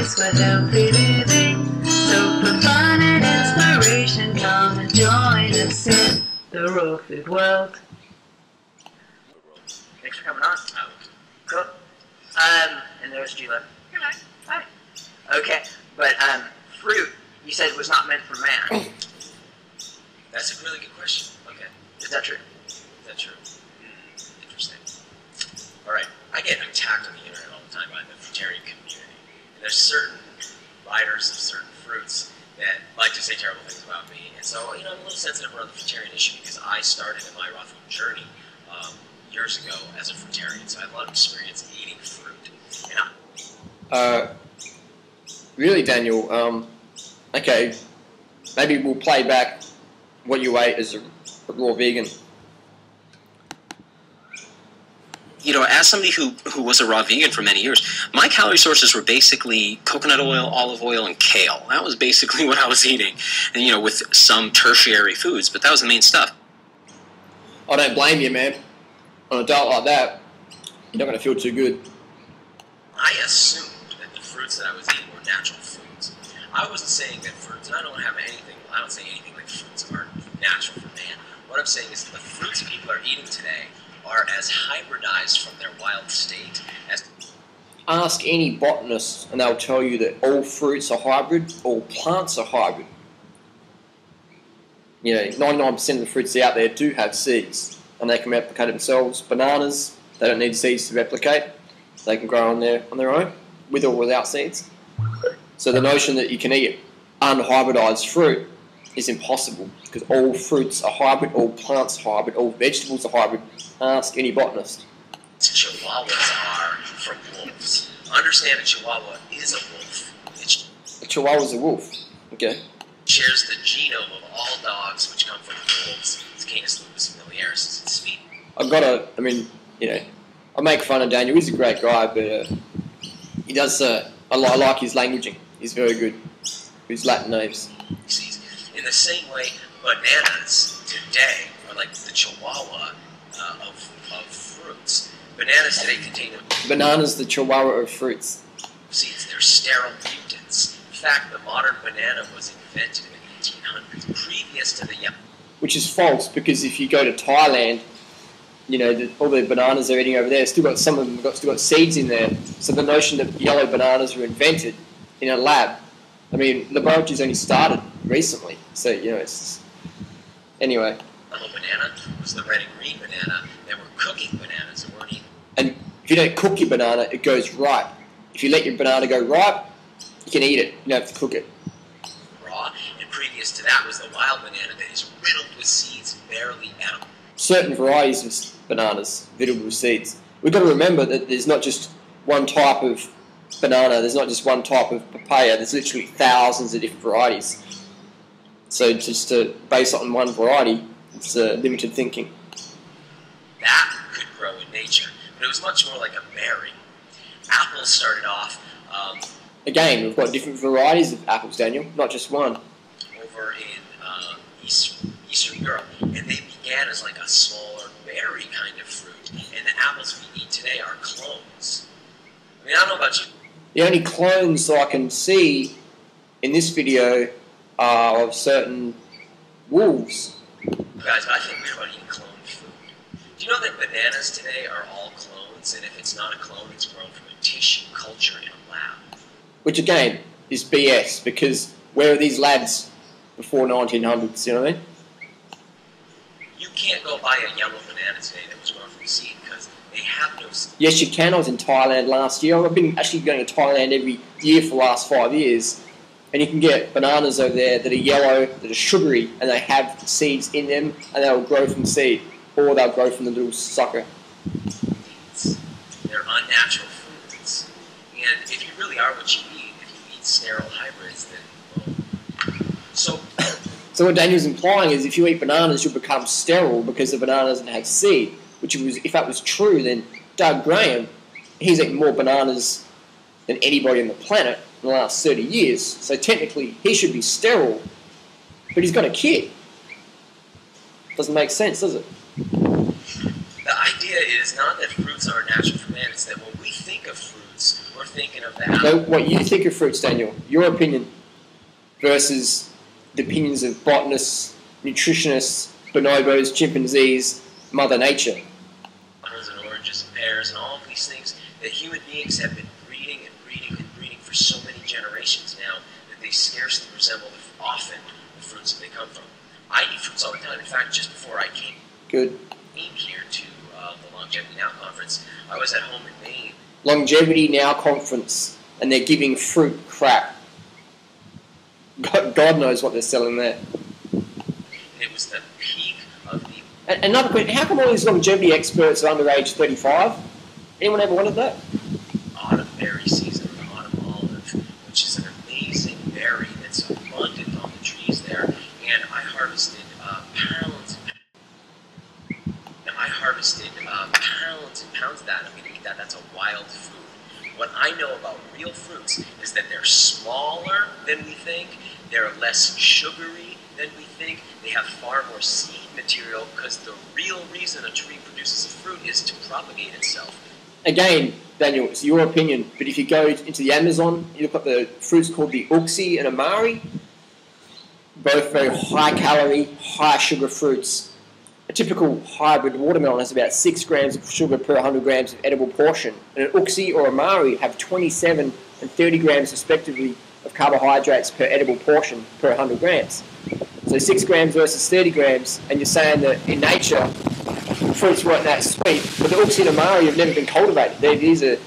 place with healthy living. So for fun and inspiration, come and join us in the raw food world. Thanks for coming on. Cool. And there's G-Love. Hello. Hi. Okay, but fruit, you said was not meant for man. That's a really good question. Okay. Is that true? Is that true? Interesting. All right. I get attacked on the internet all the time by the fruitarian community. And there's certain writers of certain fruits that like to say terrible things about me. And so, you know, I'm a little sensitive around the fruitarian issue because I started in my raw food journey years ago as a fruitarian. So I have a lot of experience eating fruit. And really, Daniel, okay, maybe we'll play back what you ate as a raw vegan. You know, as somebody who was a raw vegan for many years, my calorie sources were basically coconut oil, olive oil, and kale. That was basically what I was eating, and, you know, with some tertiary foods, but that was the main stuff. I don't blame you, man. On a diet like that, you're not going to feel too good. I assumed that the fruits that I was eating were natural foods. I wasn't saying that fruits, and I don't say anything like fruits are natural for man. What I'm saying is that the fruits people are eating today are as hybridized from their wild state as... Ask any botanist and they'll tell you that all fruits are hybrid, all plants are hybrid. You know, 99% of the fruits out there do have seeds and they can replicate themselves. Bananas, they don't need seeds to replicate. They can grow on their own, with or without seeds. So the notion that you can eat unhybridized fruit is impossible because all fruits are hybrid, all plants are hybrid, all vegetables are hybrid. Ask any botanist. Chihuahuas are from wolves. Understand a Chihuahua is a wolf. A Chihuahua is a wolf. Okay. Shares the genome of all dogs which come from wolves. It's Canis lupus familiaris. It's speed. I make fun of Daniel. He's a great guy, but he does. I like his languaging. He's very good. His Latin names. In the same way, bananas today are like the Chihuahua of fruits. Bananas today contain... Bananas, the Chihuahua of fruits. Seeds, they're sterile mutants. In fact, the modern banana was invented in the 1800s, previous to the... Which is false, because if you go to Thailand, you know, all the bananas they're eating over there, some of them have still got seeds in there. So the notion that yellow bananas were invented in a lab, I mean, laboratories only started recently. So, you know, it's... Anyway. Yellow banana was the red and green banana. They were cooking bananas that weren't eaten. And if you don't cook your banana, it goes ripe. If you let your banana go ripe, you can eat it. You don't have to cook it. Raw, and previous to that was the wild banana that is riddled with seeds, barely edible. Certain varieties of bananas riddled with seeds. We've got to remember that there's not just one type of banana, there's not just one type of papaya, there's literally thousands of different varieties. So just to base it on one variety, it's limited thinking. That could grow in nature, but it was much more like a berry. Apples started off... Again, we've got different varieties of apples, Daniel, not just one. Over in Eastern Europe, and they began as like a smaller berry kind of fruit, and the apples we eat today are clones. I mean, I don't know about you. The only clones that I can see in this video are of certain wolves. Guys, I think we're about eating cloned food. Do you know that bananas today are all clones, and if it's not a clone, it's grown from a tissue culture in a lab? Which again is BS, because where are these labs before 1900s, you know what I mean? You can't go buy a yellow banana today that was grown from seed because they have no seed. Yes, you can. I was in Thailand last year. I've been actually going to Thailand every year for the last 5 years. And you can get bananas over there that are yellow, that are sugary, and they have seeds in them, and they'll grow from seed, or they'll grow from the little sucker. They're unnatural foods. And if you really are what you eat, if you eat sterile hybrids, then, well... So what Daniel's implying is if you eat bananas, you'll become sterile because the banana doesn't have seed. Which, if that was true, then Doug Graham, he's eaten more bananas than anybody on the planet in the last 30 years. So technically, he should be sterile, but he's got a kid. Doesn't make sense, does it? The idea is not that fruits are natural for man, it's that when we think of fruits, we're thinking of that. So what you think of fruits, Daniel, your opinion versus the opinions of botanists, nutritionists, bonobos, chimpanzees, Mother Nature. Apples and oranges and pears and all of these things that human beings have been breeding and breeding and breeding for so many generations now that they scarcely resemble often the fruits that they come from. I eat fruits all the time. In fact, just before I came here to the Longevity Now conference, I was at home in Maine. Longevity Now conference, and they're giving fruit crap. God knows what they're selling there. It was the peak of the... Another question, how come all these longevity experts are under age 35? Anyone ever wanted that? Autumn berry season, or the autumn olive, which is an amazing berry that's abundant on the trees there. And I harvested pounds and pounds of that. I'm going to eat that. That's a wild food. What I know about real fruits is that they're smaller than we think, they're less sugary than we think, they have far more seed material, because the real reason a tree produces a fruit is to propagate itself. Again, Daniel, it's your opinion, but if you go into the Amazon, you look at the fruits called the uxie and amari, both very high calorie, high sugar fruits. A typical hybrid watermelon has about 6 grams of sugar per 100 grams of edible portion, and an uxie or amari have 27 and 30 grams respectively of carbohydrates per edible portion per 100 grams. So 6 grams versus 30 grams, and you're saying that in nature, fruits weren't that sweet, but the uxie and amari have never been cultivated. These are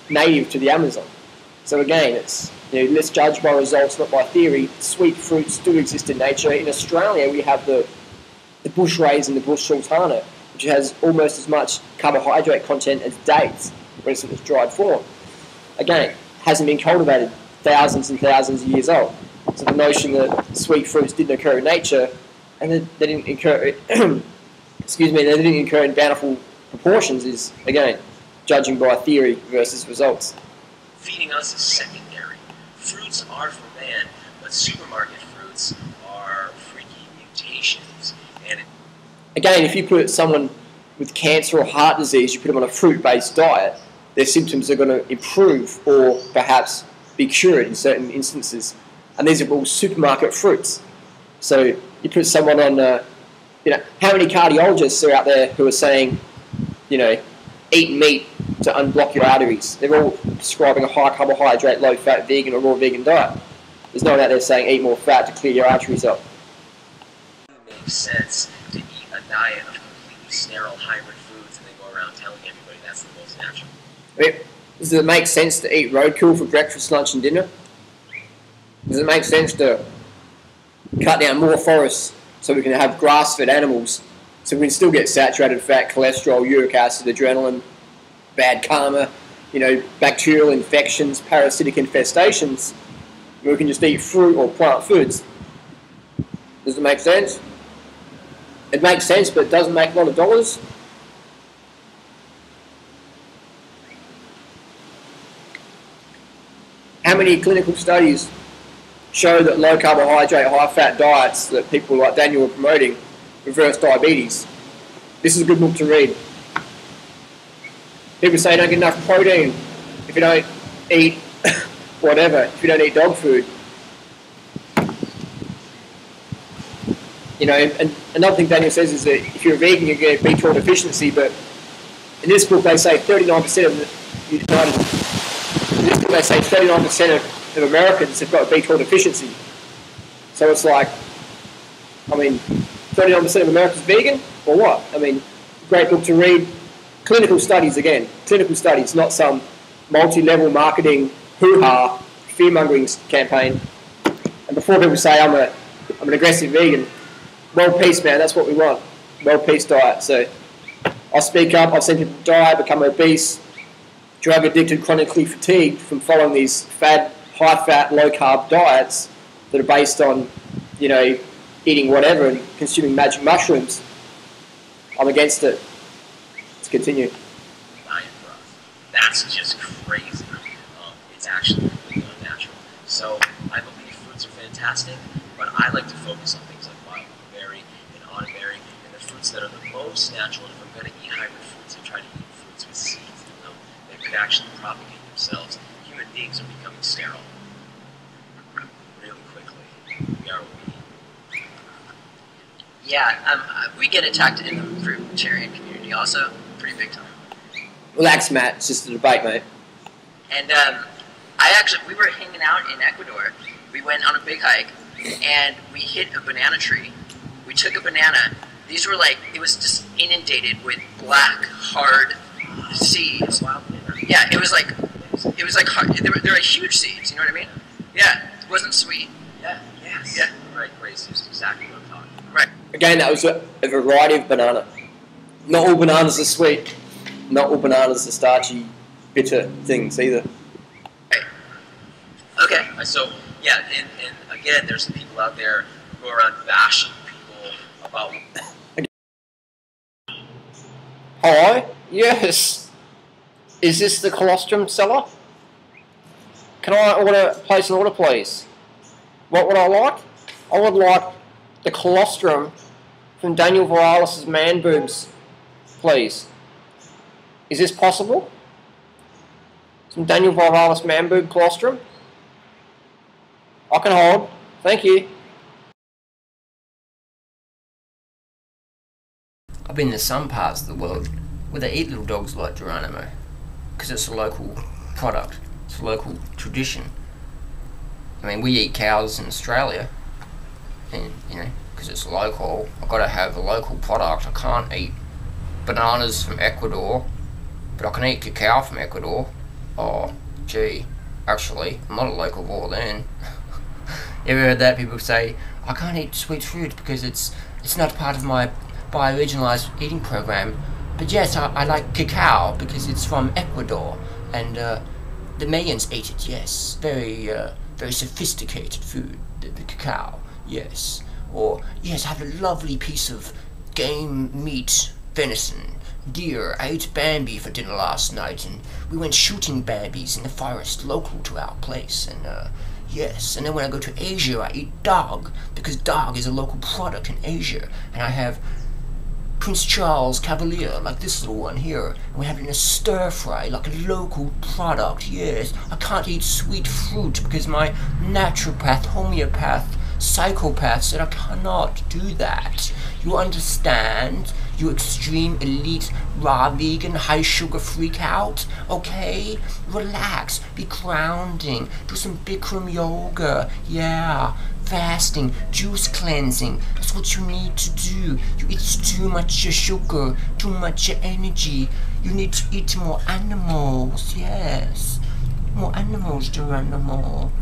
native to the Amazon. So again, it's, let's judge by results, not by theory. Sweet fruits do exist in nature. In Australia, we have the bush raisin, the bush sultana, which has almost as much carbohydrate content as dates, when it's in its dried form. Again, hasn't been cultivated, thousands and thousands of years old. So the notion that sweet fruits didn't occur in nature, and they didn't occur, they didn't occur in bountiful proportions is, again, judging by theory versus results. Feeding us is secondary. Fruits are for man, but supermarket fruits are freaky mutations. And again, if you put someone with cancer or heart disease, you put them on a fruit-based diet, their symptoms are going to improve or perhaps be cured in certain instances. And these are all supermarket fruits. So you put someone on, how many cardiologists are out there who are saying, eat meat to unblock your arteries? They're all prescribing a high carbohydrate, low fat, vegan or raw vegan diet. There's no one out there saying eat more fat to clear your arteries up. It makes sense to eat a diet of completely sterile hybrid foods and then go around telling everybody that's the most natural. Does it make sense to eat roadkill for breakfast, lunch and dinner? Does it make sense to cut down more forests so we can have grass-fed animals, so we can still get saturated fat, cholesterol, uric acid, adrenaline, bad karma, bacterial infections, parasitic infestations, and we can just eat fruit or plant foods? Does it make sense? It makes sense, but it doesn't make a lot of dollars. How many clinical studies show that low carbohydrate, high fat diets that people like Daniel are promoting reverse diabetes? This is a good book to read. People say you don't get enough protein if you don't eat whatever, if you don't eat dog food. And another thing Daniel says is that if you're a vegan, you get B12 deficiency, but in this book they say 39% of the United... In this book they say 39% of Americans have got a B12 deficiency. So it's like, 39% of Americans vegan, or what? Great book to read. Clinical studies again. Clinical studies, not some multi-level marketing hoo-ha, fear-mongering campaign. And before people say I'm an aggressive vegan, world peace, man, that's what we want. World peace diet. So I'll speak up, I've seen people die, become obese, drug addicted, chronically fatigued from following these high-fat, low-carb diets that are based on, eating whatever and consuming magic mushrooms. I'm against it. Let's continue. Diet for us. That's just crazy. It's actually completely unnatural. So I believe fruits are fantastic, but I like to focus on things like wild berry and autumn berry and the fruits that are the most natural. And if I'm going to eat hybrid fruits, I try to eat fruits with seeds in them that could actually propagate themselves. human beings are becoming sterile really quickly. We are we. Yeah, we get attacked in the fruitarian community also, pretty big time. Relax, Matt. It's just a debate, mate. And we were hanging out in Ecuador. We went on a big hike, and we hit a banana tree. We took a banana. These were like, it was just inundated with black, hard seeds. Yeah, it was like hard. They were huge seeds. You know what I mean? Yeah, it wasn't sweet. Yeah. Yes. Yeah. Right. Grace is exactly what I'm talking about. Right. Again, that was a variety of banana. Not all bananas are sweet. Not all bananas are starchy, bitter things either. Right. Okay. So yeah, and again, there's people out there who are bashing people about. Hi. Yes. Is this the colostrum seller? Can I place an order, please? What would I like? I would like the colostrum from Daniel Vitalis' man boobs, please. Is this possible? Some Daniel Vitalis man boob colostrum? I can hold. Thank you. I've been to some parts of the world where they eat little dogs like Geronimo because it's a local product. It's a local tradition. I mean, we eat cows in Australia, and because it's local, I've got to have a local product. I can't eat bananas from Ecuador, but I can eat cacao from Ecuador. Oh, gee, actually, I'm not a locavore then. You ever heard that? People say, I can't eat sweet fruit because it's not part of my bioregionalized eating program. But yes, I like cacao because it's from Ecuador, and the Mayans ate it, yes. Very sophisticated food, the cacao, yes. Or, yes, I have a lovely piece of game meat, venison, deer. I ate Bambi for dinner last night, and we went shooting Bambis in the forest local to our place, and yes. And then when I go to Asia, I eat dog, because dog is a local product in Asia, and I have Prince Charles Cavalier, like this little one here, and we have it in a stir fry, like a local product, yes. I can't eat sweet fruit because my naturopath, homeopath, psychopath said I cannot do that. You understand? You extreme elite raw vegan high sugar freak out, okay? Relax, be grounding, do some Bikram yoga, yeah. Fasting, juice cleansing, that's what you need to do. You eat too much sugar, too much energy. You need to eat more animals, yes. More animals, Geronimo.